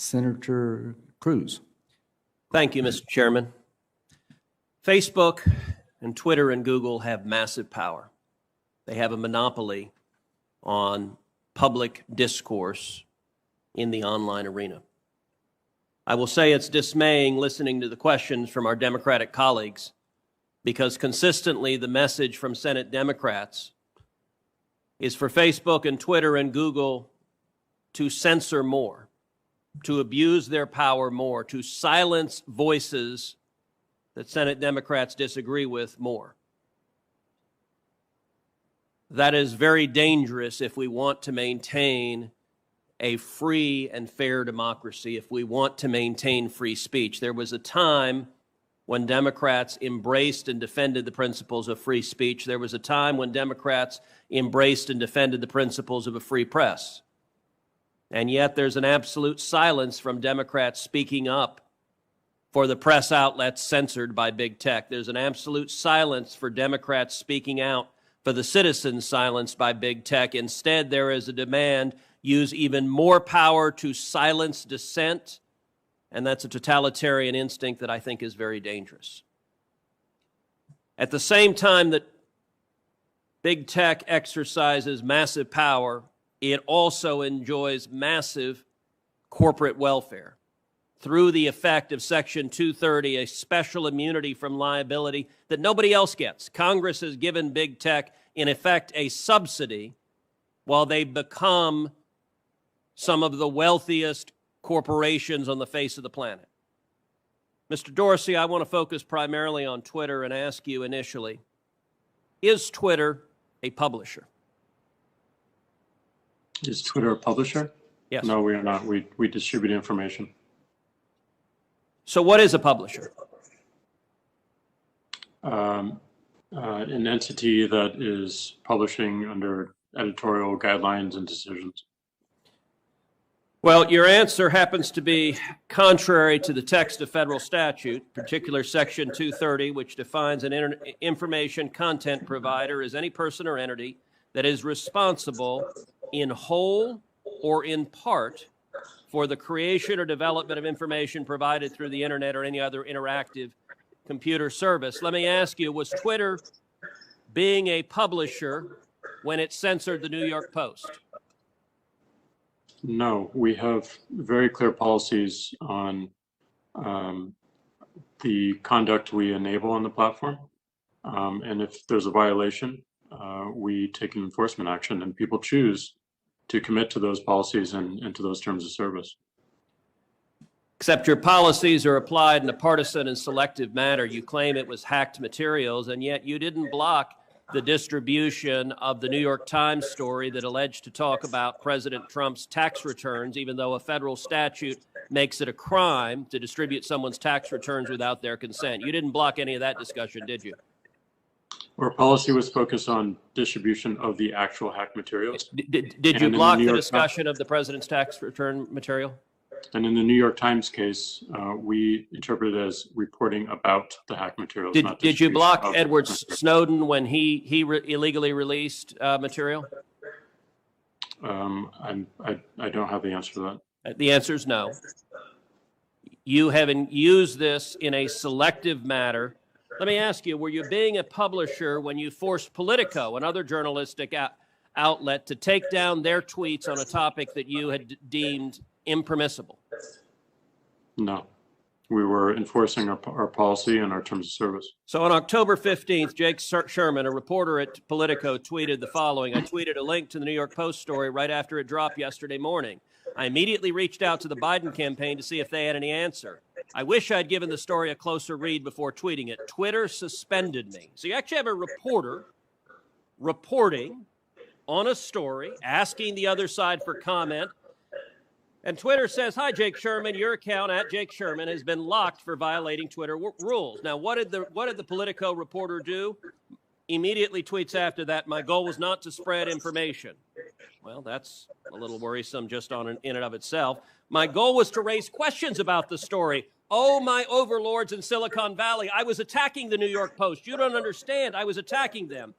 Senator Cruz. Thank you, Mr. Chairman. Facebook and Twitter and Google have massive power. They have a monopoly on public discourse in the online arena. I will say it's dismaying listening to the questions from our Democratic colleagues, because consistently the message from Senate Democrats is for Facebook and Twitter and Google to censor more, to abuse their power more, to silence voices that Senate Democrats disagree with more. That is very dangerous if we want to maintain a free and fair democracy, if we want to maintain free speech. There was a time when Democrats embraced and defended the principles of free speech. There was a time when Democrats embraced and defended the principles of a free press. And yet there's an absolute silence from Democrats speaking up for the press outlets censored by big tech. There's an absolute silence for Democrats speaking out for the citizens silenced by big tech. Instead, there is a demand, use even more power to silence dissent, and that's a totalitarian instinct that I think is very dangerous. At the same time that big tech exercises massive power, it also enjoys massive corporate welfare through the effect of Section 230, a special immunity from liability that nobody else gets. Congress has given big tech, in effect, a subsidy while they become some of the wealthiest corporations on the face of the planet. Mr. Dorsey, I want to focus primarily on Twitter and ask you initially, is Twitter a publisher? Is Twitter a publisher? Yes. No, we are not. We distribute information. So what is a publisher? An entity that is publishing under editorial guidelines and decisions. Well, your answer happens to be contrary to the text of federal statute, particular Section 230, which defines an information content provider as any person or entity that is responsible in whole or in part for the creation or development of information provided through the internet or any other interactive computer service. Let me ask you, was Twitter being a publisher when it censored the New York Post? No, we have very clear policies on the conduct we enable on the platform. And if there's a violation, we take an enforcement action, and people choose to commit to those policies and to those terms of service. Except your policies are applied in a partisan and selective manner. You claim it was hacked materials, and yet you didn't block the distribution of the New York Times story that alleged to talk about President Trump's tax returns, even though a federal statute makes it a crime to distribute someone's tax returns without their consent. You didn't block any of that discussion, did you? Our policy was focused on distribution of the actual hacked materials. Did you block the discussion of the president's tax return material? And in the New York Times case, we interpreted it as reporting about the hacked materials. Did you block Edward Snowden when he illegally released material? I don't have the answer to that. The answer is no. You haven't used this in a selective manner. Let me ask you, were you being a publisher when you forced Politico, another journalistic outlet, to take down their tweets on a topic that you had deemed impermissible? No, we were enforcing our policy and our terms of service. So on October 15th, Jake Sherman, a reporter at Politico, tweeted the following. I tweeted a link to the New York Post story right after it dropped yesterday morning. I immediately reached out to the Biden campaign to see if they had any answer. I wish I'd given the story a closer read before tweeting it. Twitter suspended me. So you actually have a reporter reporting on a story, asking the other side for comment. And Twitter says, hi, Jake Sherman, your account at Jake Sherman has been locked for violating Twitter rules. Now, what did the Politico reporter do? Immediately tweets after that, my goal was not to spread information. Well, that's a little worrisome just in and of itself. My goal was to raise questions about the story. Oh, my overlords in Silicon Valley, I was attacking the New York Post. You don't understand. I was attacking them,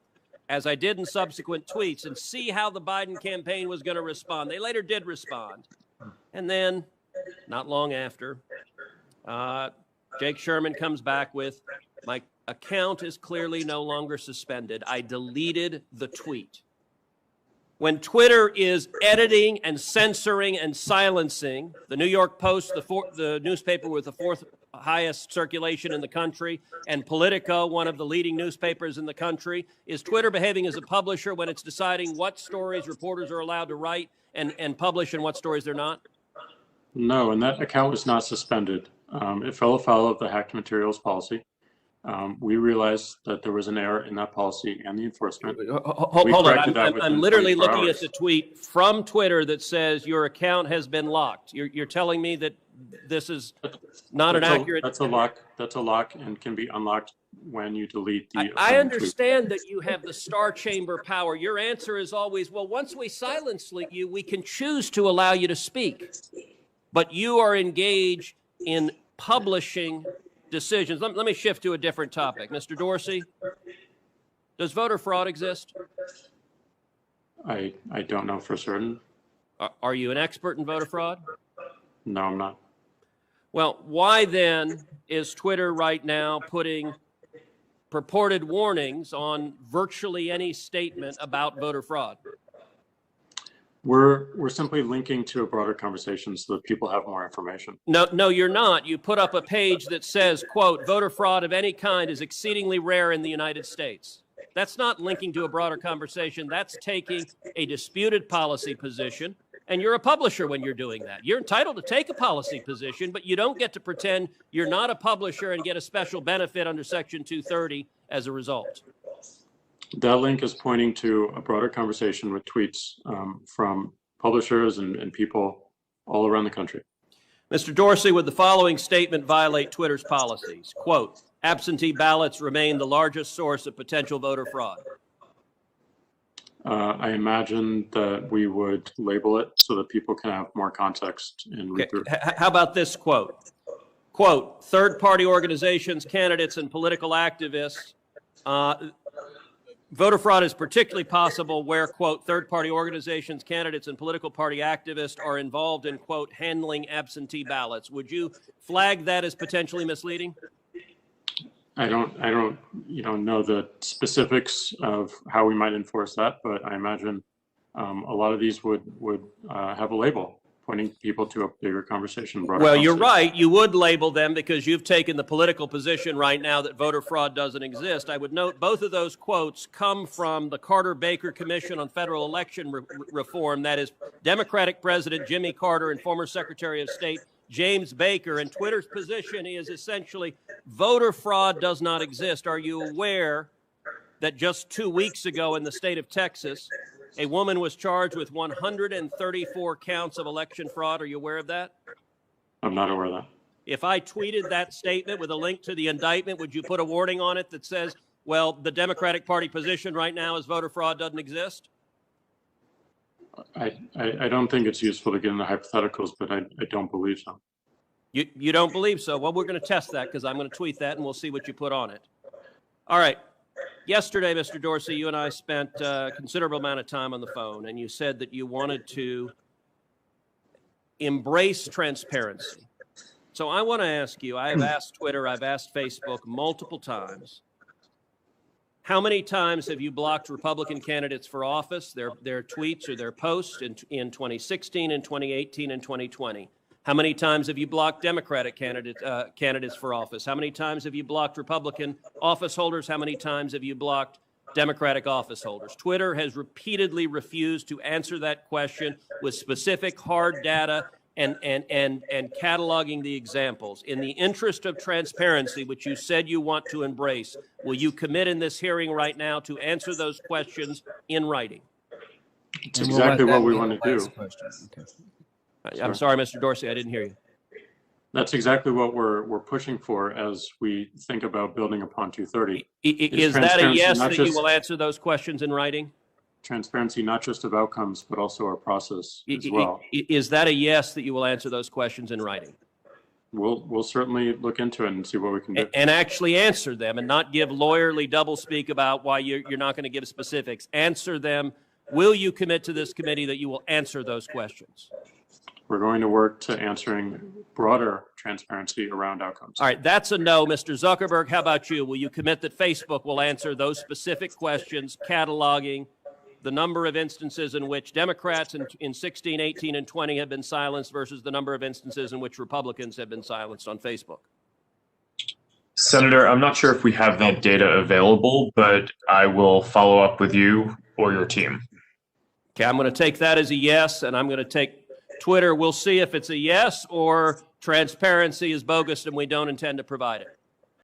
as I did in subsequent tweets, and see how the Biden campaign was going to respond. They later did respond. And then not long after, Jake Sherman comes back with, my account is clearly no longer suspended. I deleted the tweet. When Twitter is editing and censoring and silencing, the New York Post, the newspaper with the fourth highest circulation in the country, and Politico, one of the leading newspapers in the country, is Twitter behaving as a publisher when it's deciding what stories reporters are allowed to write and publish and what stories they're not? No, and that account was not suspended. It fell afoul of the hacked materials policy. We realized that there was an error in that policy and the enforcement. Hold on, I'm literally looking at the tweet from Twitter that says your account has been locked. You're telling me that this is not an accurate... That's a lock and can be unlocked when you delete the... I understand that you have the star chamber power. Your answer is always, well, once we silence you, we can choose to allow you to speak. But you are engaged in publishing decisions. Let me shift to a different topic. Mr. Dorsey, does voter fraud exist? I don't know for certain. Are you an expert in voter fraud? No, I'm not. Well, why then is Twitter right now putting purported warnings on virtually any statement about voter fraud? We're simply linking to a broader conversation so that people have more information. No, you're not. You put up a page that says, quote, voter fraud of any kind is exceedingly rare in the United States. That's not linking to a broader conversation. That's taking a disputed policy position. And you're a publisher when you're doing that. You're entitled to take a policy position, but you don't get to pretend you're not a publisher and get a special benefit under Section 230 as a result. That link is pointing to a broader conversation with tweets from publishers and people all around the country. Mr. Dorsey, would the following statement violate Twitter's policies? Quote, absentee ballots remain the largest source of potential voter fraud. I imagine that we would label it so that people can have more context and read through. How about this quote? Quote, third-party organizations, candidates, and political activists. Voter fraud is particularly possible where, quote, third-party organizations, candidates, and political party activists are involved in, quote, handling absentee ballots. Would you flag that as potentially misleading? I don't know the specifics of how we might enforce that, but I imagine a lot of these would have a label pointing people to a bigger conversation. Well, you're right. You would label them because you've taken the political position right now that voter fraud doesn't exist. I would note both of those quotes come from the Carter-Baker Commission on Federal Election Reform. That is Democratic President Jimmy Carter and former Secretary of State James Baker. And Twitter's position is essentially voter fraud does not exist. Are you aware that just 2 weeks ago in the state of Texas, a woman was charged with 134 counts of election fraud? Are you aware of that? I'm not aware of that. If I tweeted that statement with a link to the indictment, would you put a warning on it that says, well, the Democratic Party position right now is voter fraud doesn't exist? I don't think it's useful to get into hypotheticals, but I don't believe so. You don't believe so? Well, we're going to test that because I'm going to tweet that and we'll see what you put on it. All right. Yesterday, Mr. Dorsey, you and I spent a considerable amount of time on the phone, and you said that you wanted to embrace transparency. So I want to ask you, I have asked Twitter, I've asked Facebook multiple times, how many times have you blocked Republican candidates for office, their tweets or their posts in 2016 and 2018 and 2020? How many times have you blocked Democratic candidates for office? How many times have you blocked Republican office holders? How many times have you blocked Democratic office holders? Twitter has repeatedly refused to answer that question with specific hard data and cataloging the examples. In the interest of transparency, which you said you want to embrace, will you commit in this hearing right now to answer those questions in writing? It's exactly what we want to do. Okay. I'm sorry, Mr. Dorsey, I didn't hear you. That's exactly what we're pushing for as we think about building upon 230. Is that a yes that you will answer those questions in writing? Transparency, not just of outcomes, but also our process as well. Is that a yes that you will answer those questions in writing? We'll certainly look into it and see what we can do. And actually answer them and not give lawyerly doublespeak about why you're not going to give specifics. Answer them. Will you commit to this committee that you will answer those questions? We're going to work to answering broader transparency around outcomes. All right, that's a no. Mr. Zuckerberg, how about you? Will you commit that Facebook will answer those specific questions, cataloging the number of instances in which Democrats in 16, 18, and 20 have been silenced versus the number of instances in which Republicans have been silenced on Facebook? Senator, I'm not sure if we have that data available, but I will follow up with you or your team. Okay, I'm going to take that as a yes, and I'm going to take Twitter. We'll see if it's a yes or transparency is bogus and we don't intend to provide it.